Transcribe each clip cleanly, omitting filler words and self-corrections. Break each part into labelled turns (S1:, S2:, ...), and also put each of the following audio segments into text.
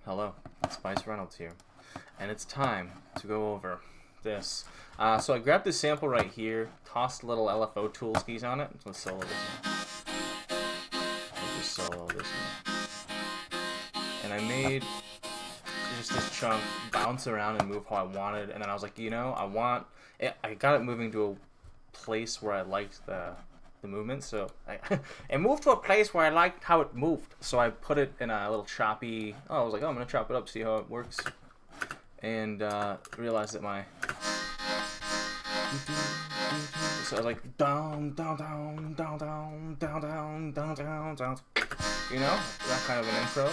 S1: Hello, Spice Reynolds here, and it's time to go over this. So I grabbed this sample right here, tossed little LFO tool skis on it. Let's solo this one. Let's just solo this one. And I made just this chunk bounce around and move how I wanted, and then I was like, I got it moving to a place where I liked the movement, so it moved to a place where I liked how it moved. So I put it in a little choppy. I was like, I'm gonna chop it up, see how it works, and realized that so I was like down, down, down, down, down, down, down, down, down, down. That kind of an intro.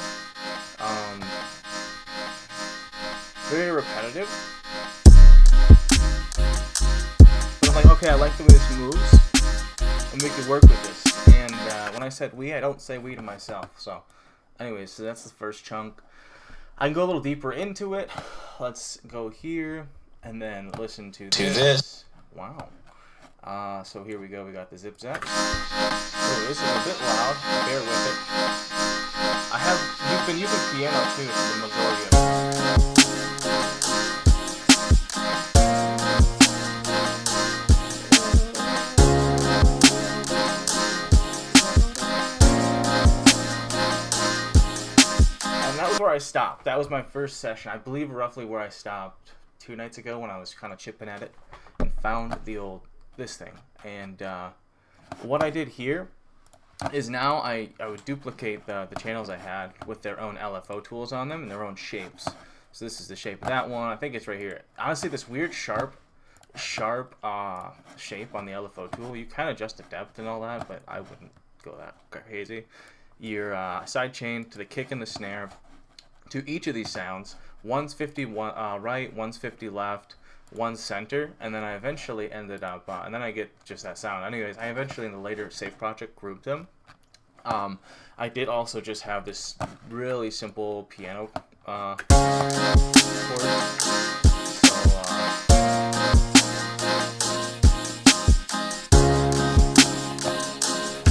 S1: Very repetitive. But I'm like, okay, I like the way this moves. We could work with this, and when I said we, I don't say we to myself. So anyways, so that's the first chunk. I can go a little deeper into it. Let's go here and then listen to this. Wow. So here we go. We got the zip zap. Oh, this is a bit loud. Bear with it. You've been using piano too for the majority of it. Where I stopped. That was my first session. I believe roughly where I stopped 2 nights ago when I was kind of chipping at it and found this thing. And what I did here is now I would duplicate the channels I had with their own LFO tools on them and their own shapes. So this is the shape of that one. I think it's right here. Honestly, this weird sharp shape on the LFO tool, you kind of adjust the depth and all that, but I wouldn't go that crazy. Your side chain to the kick and the snare. To each of these sounds, one's 50 right, one's 50 left, one's center, and then I eventually ended up, and then I get just that sound. Anyways, I eventually in the later Safe project grouped them. I did also just have this really simple piano chord.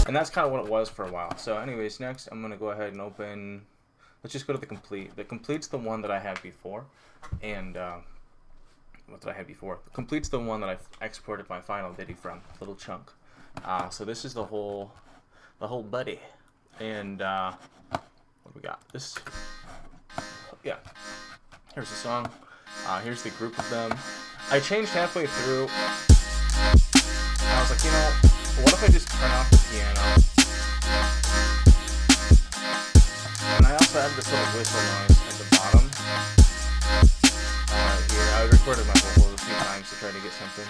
S1: And that's kind of what it was for a while. So anyways, next I'm going to go ahead and open. Let's just go to the complete. The complete's the one that I had before. And what did I have before? The complete's the one that I exported my final ditty from, little chunk. So this is the whole buddy. And what do we got? This, yeah. Here's the song. Here's the group of them. I changed halfway through. I was like, what if I just turn off the piano? And I also have this little whistle noise at the bottom. Here, I recorded my vocals a few times to try to get something.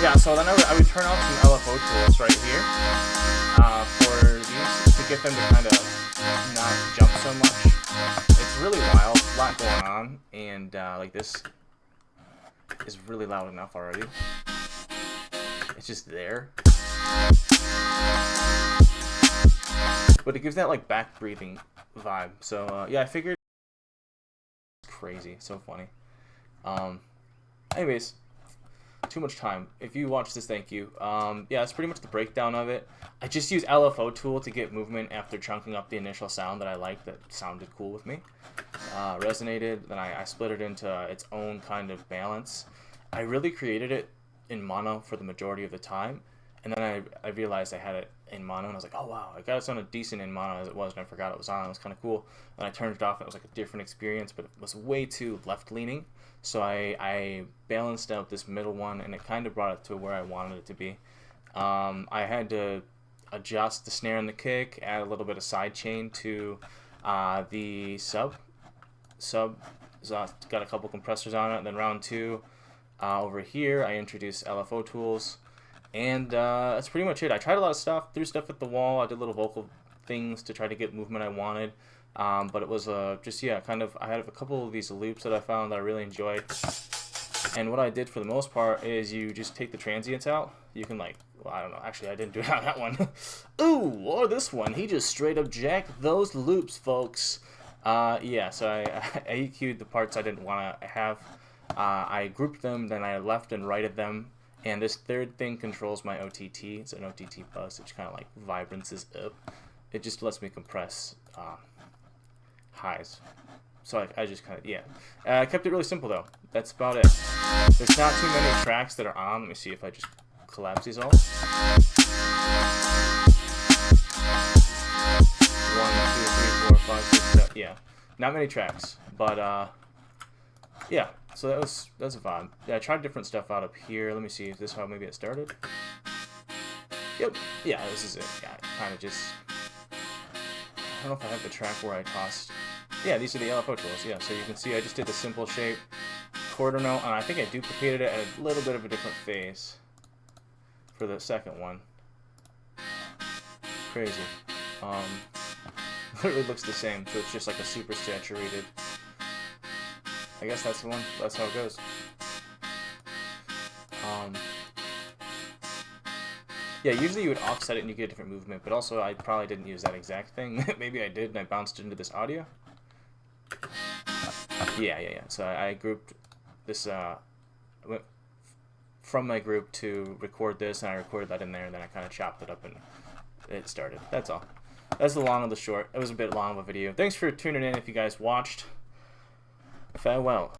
S1: Yeah, so then I would turn off some LFO tools right here for these to get them to kind of not jump so much. It's really wild, a lot going on, and like this is really loud enough already. It's just there. But it gives that like back breathing vibe. So yeah, I figured it's crazy, so funny. Anyways, too much time. If you watch this, thank you. Yeah, that's pretty much the breakdown of it. I just use LFO tool to get movement after chunking up the initial sound that I liked that sounded cool with me. Resonated, then I split it into its own kind of balance. I really created it in mono for the majority of the time. And then I realized I had it in mono, and I was like, oh wow, I got it sounded decent in mono as it was, and I forgot it was on. It was kind of cool. And I turned it off, and it was like a different experience, but it was way too left-leaning. So I balanced out this middle one, and it kind of brought it to where I wanted it to be. I had to adjust the snare and the kick, add a little bit of side chain to the sub. So I got a couple compressors on it. And then round 2, over here, I introduced LFO tools. And that's pretty much it. I tried a lot of stuff, threw stuff at the wall. I did little vocal things to try to get movement I wanted. But it was just, yeah, kind of, I had a couple of these loops that I found that I really enjoyed. And what I did for the most part is you just take the transients out. You can like, well, I don't know. Actually, I didn't do it on that one. Ooh, or this one. He just straight up jacked those loops, folks. Yeah, so I EQ'd the parts I didn't want to have. I grouped them, then I left and righted them. And this third thing controls my OTT. It's an OTT bus, which kind of like vibrances up. it just lets me compress highs. So I just kind of, yeah. I kept it really simple, though. That's about it. There's not too many tracks that are on. Let me see if I just collapse these all. 1, 2, 3, 4, 5, 6, 7. Yeah. Not many tracks. But, yeah. So that was a vibe. Yeah, I tried different stuff out up here. Let me see. Is this how maybe it started? Yep. Yeah, this is it. Yeah, kind of just... I don't know if I have the track where I tossed... Yeah, these are the LFO tools. Yeah, so you can see I just did the simple shape, quarter note, and I think I duplicated it at a little bit of a different phase for the second one. Crazy. Literally looks the same, so it's just like a super saturated. I guess that's the one. That's how it goes. Yeah, usually you would offset it and you get a different movement, but also I probably didn't use that exact thing. Maybe I did, and I bounced it into this audio. Yeah. So I grouped this, went from my group to record this, and I recorded that in there, and then I kind of chopped it up, and it started. That's all. That's the long and the short. It was a bit long of a video. Thanks for tuning in if you guys watched. Farewell.